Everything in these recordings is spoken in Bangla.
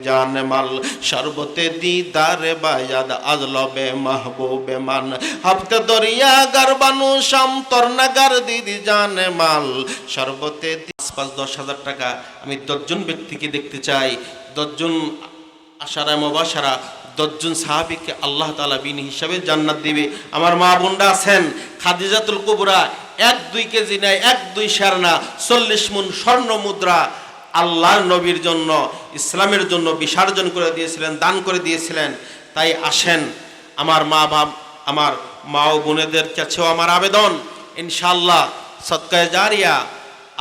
जान माल शरबते दीदार बायाद अजलबे महबूबे मान हफ्ते दरिया गरबानु शाम तरनागार दीदी जान माल शरबते 5-10,000 টাকা আমি 10 জন ব্যক্তিকে দেখতে চাই 10 জন আশারা মুবাশশারা 10 জন সাহাবীকে আল্লাহ তাআলা বিনি হিসাবে জান্নাত দিবে। আমার মা বোনরা আছেন খাদিজাতুল কুবরা 1-2 কেজি নাই 1-2 শের না 40 মুন স্বর্ণ মুদ্রা আল্লাহর নবীর জন্য ইসলামের জন্য বিসর্জন করে দিয়েছিলেন, দান করে দিয়েছিলেন। তাই আসেন আমার আমার মা ও বোনেদের কাছেও আমার আবেদন, ইনশাআল্লাহ সদকায়ে জারিয়া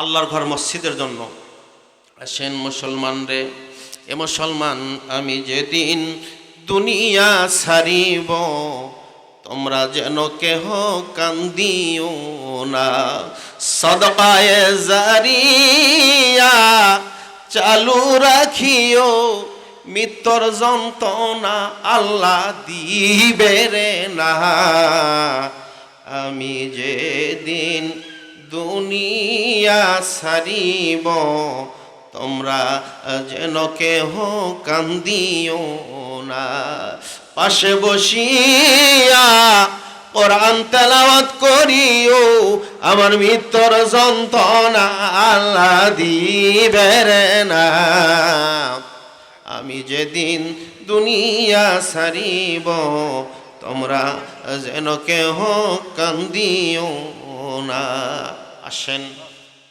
আল্লাহর ঘর মসজিদের জন্য আসেন। মুসলমান রে এ মুসলমান, আমি যেদিন দুনিয়া ছাড়িব তোমরা যেন কেহ কান্দিও না, সদকায়ে জারিয়া চালু রাখিও, মৃত্যুর যন্ত্রণা আল্লাহ দিবে রে না। আমি যেদিন দুনিয়া ছাড়িব তোমরা যেন কেহ কান্দিও না, পাশে বসিয়া কোরআন তেলাওয়াত করিও, আমার মৃত্যুর যন্ত্রণা আল্লাহ দিবে রে না। আমি যেদিন দুনিয়া ছাড়িব তোমরা যেন কেহ কান্দিও না। আসেন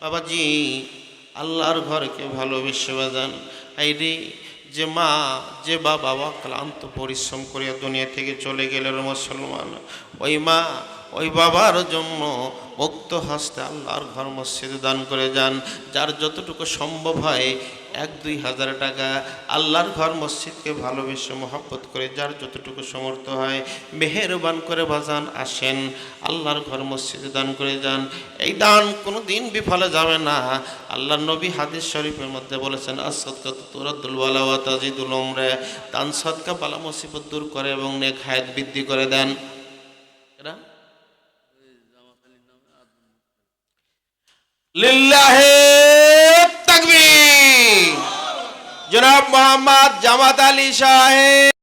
বাবাজি আল্লাহর ঘরকে ভালোবেসে বাজান। আইরে যে মা যে বাবা ক্লান্ত পরিশ্রম করিয়া দুনিয়া থেকে চলে গেলেন মুসলমান, ওই মা ওই বাবার জন্য মুক্ত হস্তে আল্লাহর ঘর মসজিদে দান করে যান। যার যতটুকু সম্ভব হয় 1-2 হাজার টাকা আল্লাহর ঘর মসজিদকে ভালোবেসে মহব্বত করে যার যতটুকু সমর্থ হয় মেহেরবান করে বাজান আসেন আল্লাহর ঘর মসজিদে দান করে যান। এই দান কোনো দিন বিফলে যাবে না। আল্লাহর নবী হাদিস শরীফের মধ্যে বলেছেন, আস-সাদকাতু তুরাদ্দুল বালা ওয়া তাজিদুল উমরা, দান সদকা বালা মুসিবত দূর করে এবং নেক হায়াত বৃদ্ধি করে দেন। এরা লিল্লাহে তাকবীর। জনাব মোহাম্মদ জামাত আলী সাহেব।